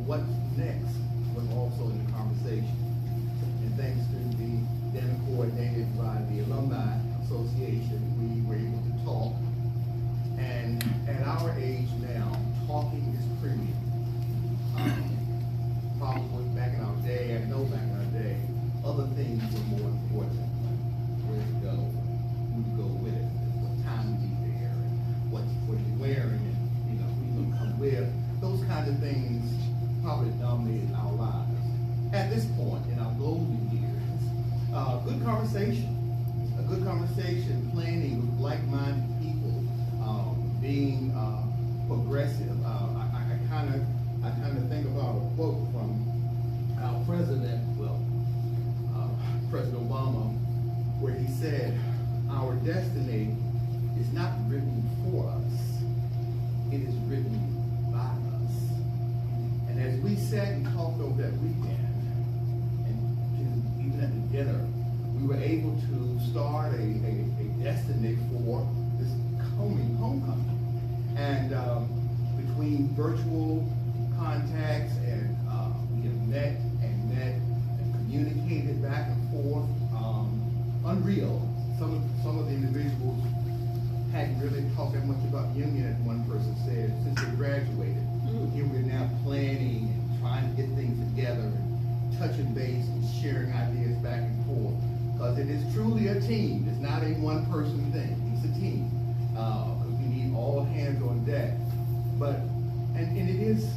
what's next was also in the conversation. And thanks to the then coordinated by the Alumni Association, we were able to talk. And at our age now, talking is premium. Probably back in our day, I know back in our day, other things were more important. Where to go, who to go with, what time to be there, and what you're wearing, and who you're gonna come with. Those kinds of things probably dominated our lives. At this point in our golden years, good conversation, a good conversation, planning with like-minded people, being progressive. I kind of think about a quote from our president, President Obama, where he said, "Our destiny is not written for us, it is written by us." And as we sat and talked over that weekend, and even at the dinner, we were able to start a destiny for this coming homecoming. And between virtual contacts and we have met and communicated back and forth, unreal. Some of the individuals hadn't really talked that much about union, as one person said, since they graduated. Here we're now planning and trying to get things together and touching base and sharing ideas back and forth. Because it is truly a team. It's not a one-person thing. It's a team. Because we need all hands on deck. But and it is,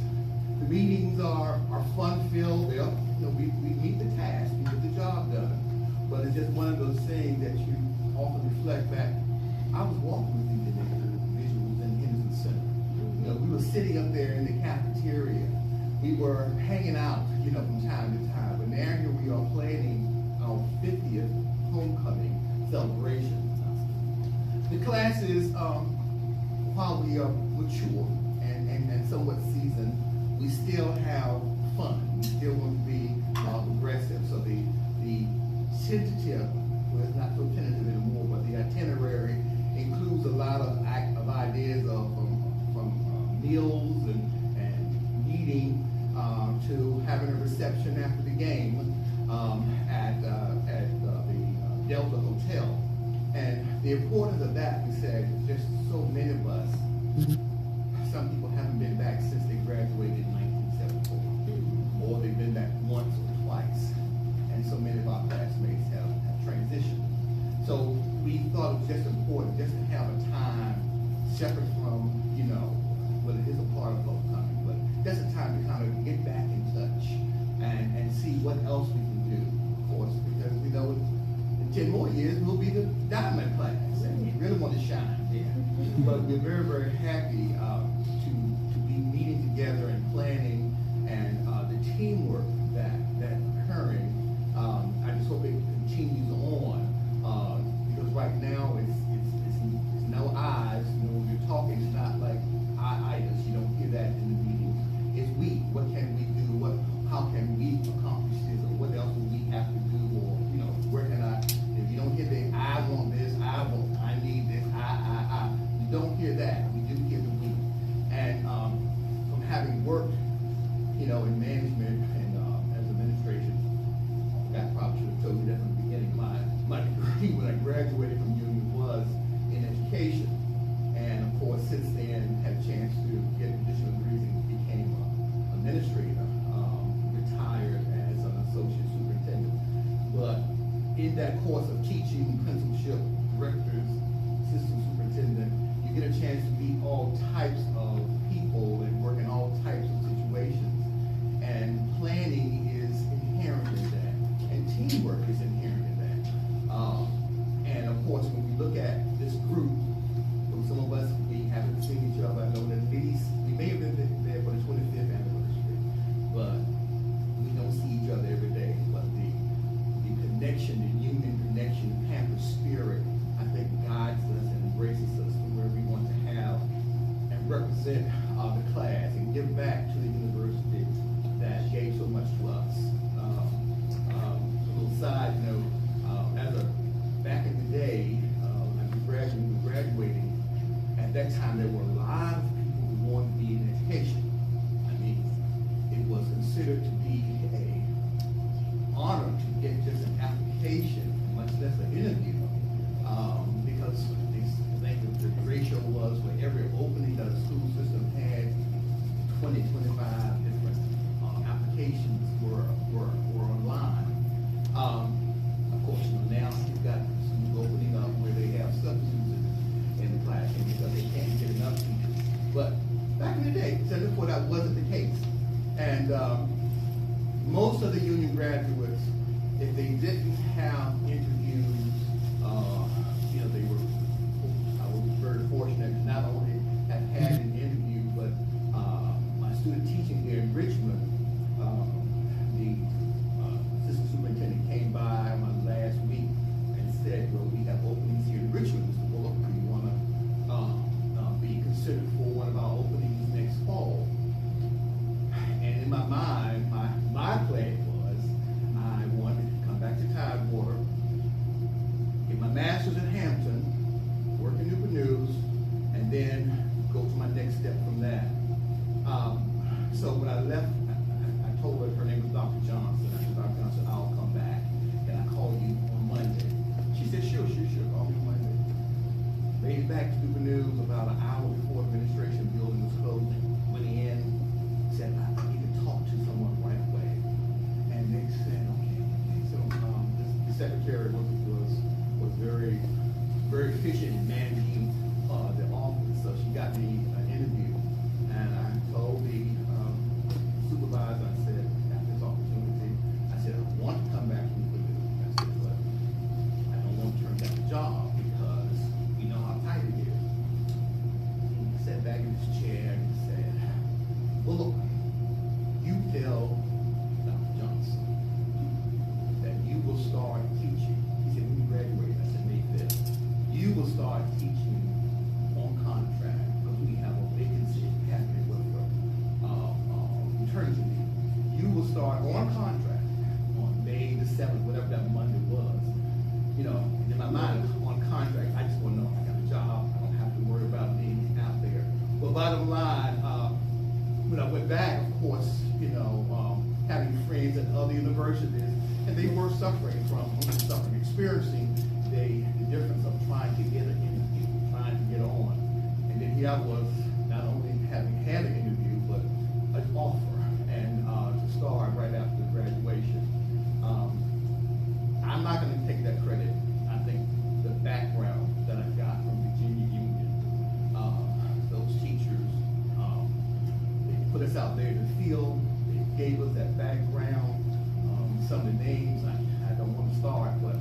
the meetings are fun-filled. We meet the task, we get the job done. But it's just one of those things that you often reflect back. I was walking with these individuals in Henderson Center. We were sitting up there in the cafeteria. We were hanging out, from time to time. But now here we are planning our 50th homecoming celebration. The classes, while we are mature and somewhat seasoned, we still have fun. We still want to be progressive. So the tentative, well, it's not so tentative anymore, but the itinerary includes a lot of ideas from meals and meeting to having a reception after the game at the Delta Hotel. And the importance of that, we said, just so many of us, some people haven't been back since they graduated in 1974, or they've been back once or twice, and so many of our classmates have transitioned. So we thought it was just important just to have a time separate from, well, it is a part of homecoming, but just a time to kind of get back in touch and see what else we can do, of course, because we know in 10 more years we'll be the diamond class, and we really want to shine there. But we're very, very happy to be meeting together and planning, and the teamwork that's occurring. I just hope it continues on, because right now it's no eyes. When you're talking, it's not like I-itis. You don't hear that in the meeting. It's we. What can we do? How can we accomplish this? Or what else do we have to do? Or where can I? If you don't hear the I want this, I need this, I. You don't hear that. We do hear the we. And from having worked, in management and as administration, I probably should have told you that from the beginning. My degree when I graduated from Union was in education, and of course since then had a chance to get additional degrees and became an administrator, retired as an associate superintendent. But in that course of teaching, principalship, directors, assistant superintendent, you get a chance to meet all types of people and work in all types of situations. And planning is inherent in that, and teamwork is inherent in that. And of course, when we look at this group, some of us, we haven't seen each other. I know that we may have been there for the 25th anniversary, but we don't see each other every day. But the connection, the human connection, the pampered spirit, I think guides us and embraces us to where we want to have and represent the class and give back to the university that gave so much to us. A little side note, back in the day, as we were graduating, at that time there were a lot of people who wanted to be in education. I mean, it was consider it to be a honor to get just an application, much less an interview, because I think the ratio was for every opening that a school system had, 20, 25 different applications were online. Of course, now you've got some opening up where they have substitutes in the classroom because they can't get enough teachers. But back in the day, before that wasn't the case. And most of the union graduates, if they didn't have interviews, they were, I was very fortunate to not only have had an interview, but my student teaching here in Richmond, the assistant superintendent came by my last week and said, well, we have openings here in Richmond, Mr. Bullock, do you want to be considered for one of our openings next fall? And in my mind, my plan was I wanted to come back to Tidewater, get my master's in Hampton, work in Newport News, and then go to my next step from that. So when I left, I told her name was Dr. Johnson. I said, Dr. Johnson, I'll come back. Can I call you on Monday? She said, sure, call me on Monday. Made it back to Newport News about an hour before administration building was closing. Went in, said, I need to talk to someone right away. And they said, okay. So the secretary was very, very efficient in managing the office. So she got me an interview. And I told the supervisor, I said, got this opportunity. I said, I want to come back to Newport News. I said, but I don't want to turn down the job because we know how tight it is. He sat back in his chair and said, well, look, you tell Dr. Johnson that you will start teaching. He said, when you graduate, I said, May 5th. You will start teaching on contract because we have a vacancy happening with maternity leave. You will start on contract on May the 7th, whatever that Monday was. In my mind, on contract, I just want to know I got a job. I don't have to worry about being out there. But bottom line, when I went back, of course, having friends at other universities, and they were experiencing the difference of trying to get an interview, trying to get on. And then here I was, not only having had an interview, but an offer, and to start right after graduation. I'm not going to take that credit. I think the background that I got from Virginia Union, those teachers, they put us out there in the field. They gave us that background. Some of the names I don't want to start, but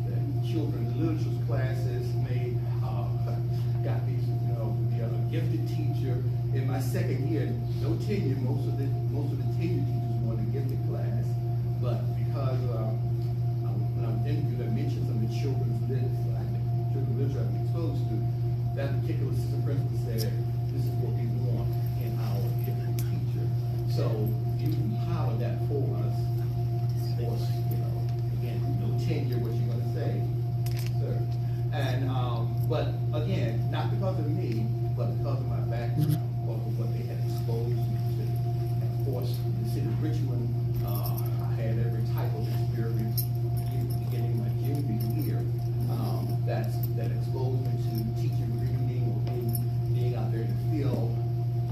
the children's literature classes got me to be a gifted teacher. In my second year, no tenure. Most of the tenure teachers wanted a gifted class, but because when I was interviewed, I mentioned some of the children's literature I've been exposed to. That particular assistant principal said, "This is what we want in our gifted teacher." So you can power that for us. Of course, again, no tenure. What you going to say, sir? And but again, not because of me, but because of my background, of what they had exposed me to. And of course, in the city of Richmond, I had every type of experience beginning my junior year. That exposed me to teaching, reading, or being out there in the field.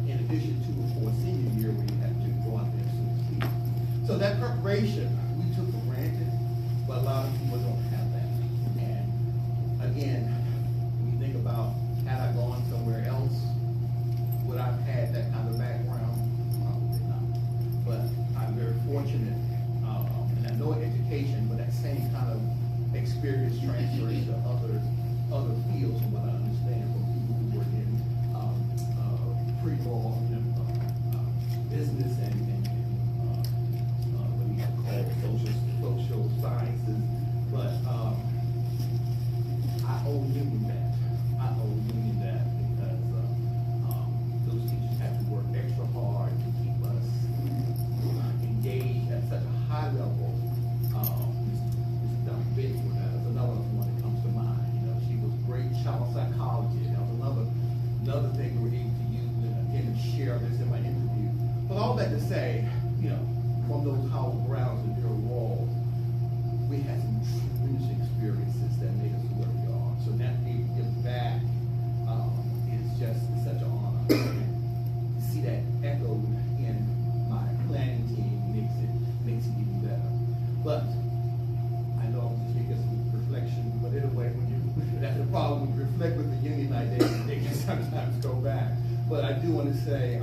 In addition to, of course, senior year where you have to go out there and teach. So that preparation we took for granted, but a lot of people don't have that. And again, when you think about had I gone somewhere else, would I have had that kind of background? Probably not. But I'm very fortunate, and I know education, but that same kind of experience transfers to other fields, from what I understand from people who were in pre-law, business, and what you call social sciences. But I owe Union that. I owe Union that because those teachers have to work extra hard to keep us engaged at such a high level. Dr. Bedford, that's another one that comes to mind. She was great child psychology. That was another thing we were able to use, and again, share this in my interview. But all that to say, from those hallowed grounds and their walls, we had some tremendous experiences that made us who we are. So now to be able to give back is just such an honor. And to see that echoed in my planning team makes it even better. But I know I'm just making some reflection, but anyway, that's the problem when you reflect with the union night, they can sometimes go back. But I do want to say